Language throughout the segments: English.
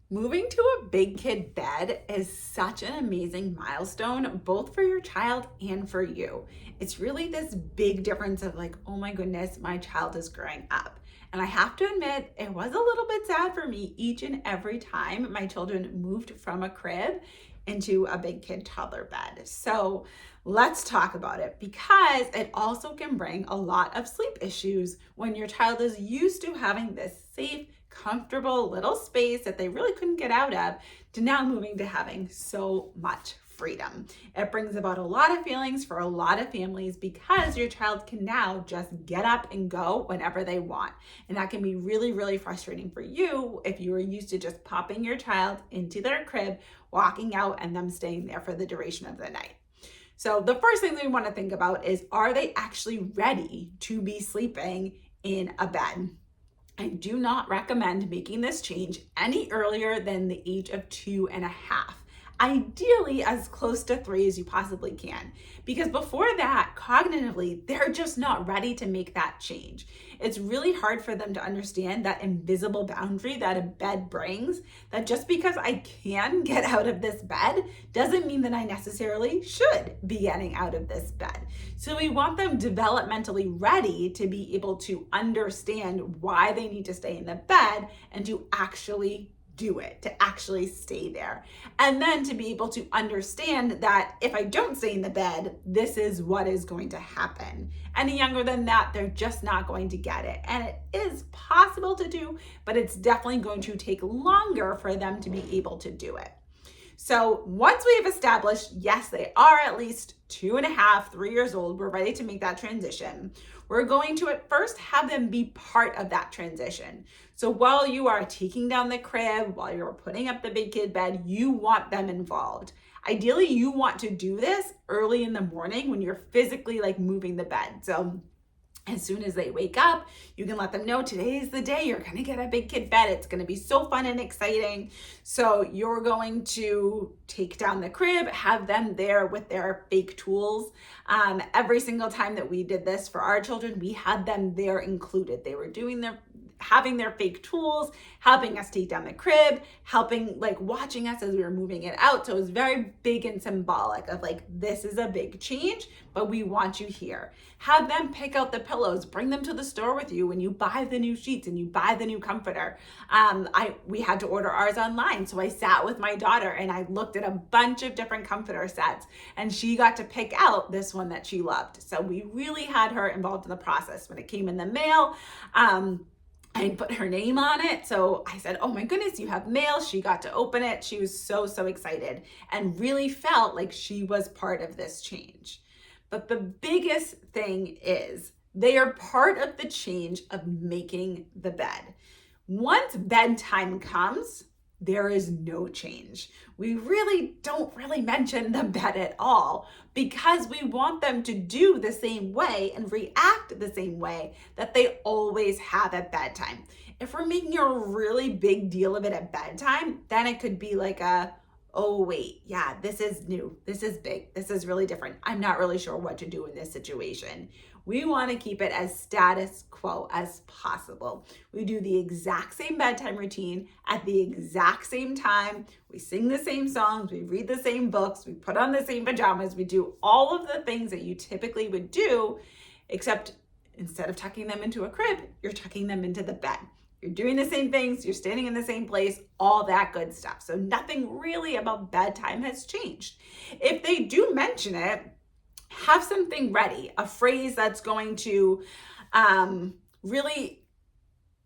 Moving to a big kid bed is such an amazing milestone, both for your child and for you. It's really this big difference of like, oh my goodness, my child is growing up. And I have to admit, it was a little bit sad for me each and every time my children moved from a crib into a big kid toddler bed. So let's talk about it because it also can bring a lot of sleep issues when your child is used to having this safe, comfortable little space that they really couldn't get out of to now moving to having so much freedom. It brings about a lot of feelings for a lot of families because your child can now just get up and go whenever they want. And that can be really, really frustrating for you if you were used to just popping your child into their crib, walking out, and them staying there for the duration of the night. So the first thing that we want to think about is, are they actually ready to be sleeping in a bed? I do not recommend making this change any earlier than the age of 2.5. Ideally as close to 3 as you possibly can, because before that, cognitively, they're just not ready to make that change. It's really hard for them to understand that invisible boundary that a bed brings, that just because I can get out of this bed doesn't mean that I necessarily should be getting out of this bed. So we want them developmentally ready to be able to understand why they need to stay in the bed and to actually do it, to actually stay there. And then to be able to understand that if I don't stay in the bed, this is what is going to happen. Any younger than that, they're just not going to get it. And it is possible to do, but it's definitely going to take longer for them to be able to do it. So once we have established, yes, they are at least 2.5, 3 years old, we're ready to make that transition. We're going to at first have them be part of that transition. So while you are taking down the crib, while you're putting up the big kid bed, you want them involved. Ideally, you want to do this early in the morning when you're physically like moving the bed. So as soon as they wake up, you can let them know today is the day you're going to get a big kid bed. It's going to be so fun and exciting. So you're going to take down the crib, have them there with their fake tools. Every single time that we did this for our children, we had them there included. They were having their fake tools, helping us take down the crib, helping like watching us as we were moving it out. So it was very big and symbolic of like, this is a big change, but we want you here. Have them pick out the pillows, bring them to the store with you when you buy the new sheets and you buy the new comforter. We had to order ours online. So I sat with my daughter and I looked at a bunch of different comforter sets and she got to pick out this one that she loved. So we really had her involved in the process. When it came in the mail, I put her name on it. So I said, oh my goodness, you have mail. She got to open it. She was so excited and really felt like she was part of this change. But the biggest thing is they are part of the change of making the bed. Once bedtime comes, there is no change. We really don't mention the bed at all because we want them to do the same way and react the same way that they always have at bedtime. If we're making a really big deal of it at bedtime, then it could be like oh wait, yeah, this is new, this is big, this is really different. I'm not really sure what to do in this situation. We want to keep it as status quo as possible. We do the exact same bedtime routine at the exact same time. We sing the same songs, we read the same books, we put on the same pajamas, we do all of the things that you typically would do, except instead of tucking them into a crib, you're tucking them into the bed. You're doing the same things, you're standing in the same place, all that good stuff. So nothing really about bedtime has changed. If they do mention it, have something ready, a phrase that's going to really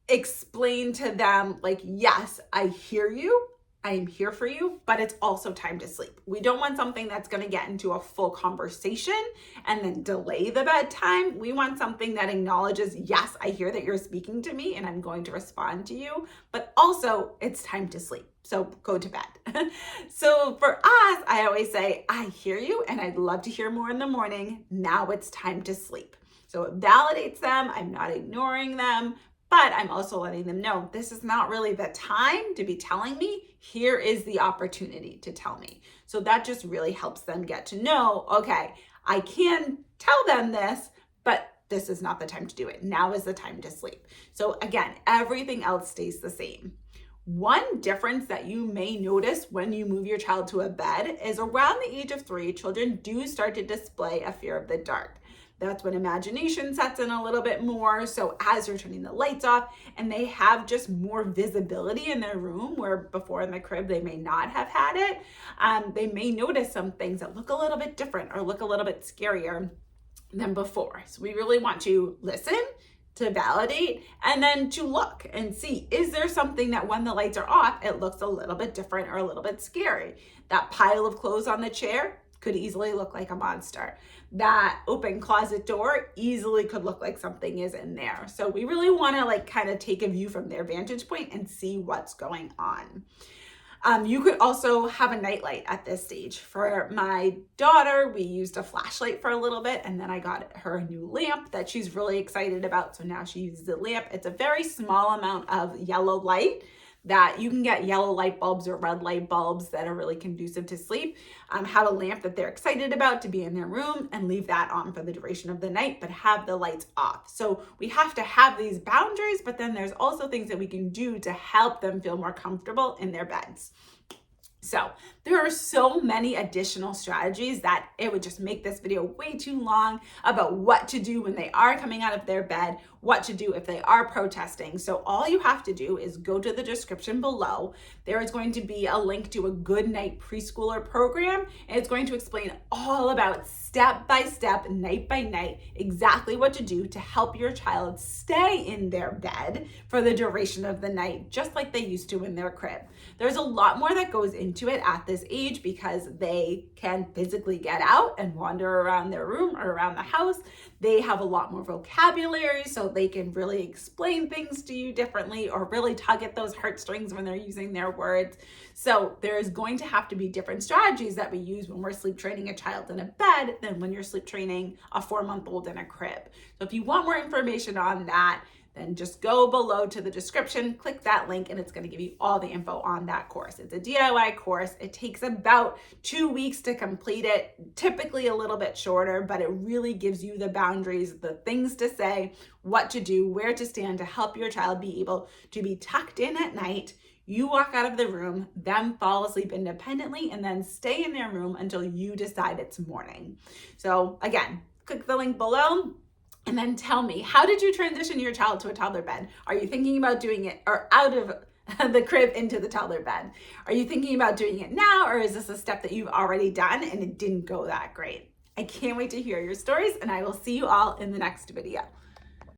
explain to them like, yes, I hear you. I am here for you, but it's also time to sleep. We don't want something that's going to get into a full conversation and then delay the bedtime. We want something that acknowledges, yes, I hear that you're speaking to me and I'm going to respond to you, but also it's time to sleep. So go to bed. So for us, I always say, I hear you and I'd love to hear more in the morning. Now it's time to sleep. So it validates them. I'm not ignoring them, but I'm also letting them know this is not really the time to be telling me. Here is the opportunity to tell me. So that just really helps them get to know, okay, I can tell them this, but this is not the time to do it. Now is the time to sleep. So again, everything else stays the same. One difference that you may notice when you move your child to a bed is around the age of 3, children do start to display a fear of the dark. That's when imagination sets in a little bit more. So as you're turning the lights off and they have just more visibility in their room, where before in the crib they may not have had it, they may notice some things that look a little bit different or look a little bit scarier than before. So we really want to listen, to validate, and then to look and see, is there something that when the lights are off, it looks a little bit different or a little bit scary? That pile of clothes on the chair could easily look like a monster. That open closet door easily could look like something is in there. So we really want to like kind of take a view from their vantage point and see what's going on. You could also have a nightlight at this stage. For my daughter, we used a flashlight for a little bit, and then I got her a new lamp that she's really excited about. So now she uses the lamp. It's a very small amount of yellow light that you can get yellow light bulbs or red light bulbs that are really conducive to sleep. Have a lamp that they're excited about to be in their room and leave that on for the duration of the night, but have the lights off. So we have to have these boundaries, but then there's also things that we can do to help them feel more comfortable in their beds. So there are so many additional strategies that it would just make this video way too long about what to do when they are coming out of their bed, what to do if they are protesting. So all you have to do is go to the description below. There is going to be a link to a Good Night Preschooler program, and it's going to explain all about step by step, night by night, exactly what to do to help your child stay in their bed for the duration of the night, just like they used to in their crib. There's a lot more that goes into it at this age because they can physically get out and wander around their room or around the house. They have a lot more vocabulary, so they can really explain things to you differently or really tug at those heartstrings when they're using their words. So there's going to have to be different strategies that we use when we're sleep training a child in a bed than when you're sleep training a 4-month-old in a crib. So if you want more information on that, then just go below to the description, click that link, and it's going to give you all the info on that course. It's a DIY course. It takes about 2 weeks to complete it, typically a little bit shorter, but it really gives you the boundaries, the things to say, what to do, where to stand to help your child be able to be tucked in at night. You walk out of the room, them fall asleep independently, and then stay in their room until you decide it's morning. So again, click the link below. And then tell me, how did you transition your child to a toddler bed? Are you thinking about doing it or out of the crib into the toddler bed? Are you thinking about doing it now, or is this a step that you've already done and it didn't go that great? I can't wait to hear your stories, and I will see you all in the next video.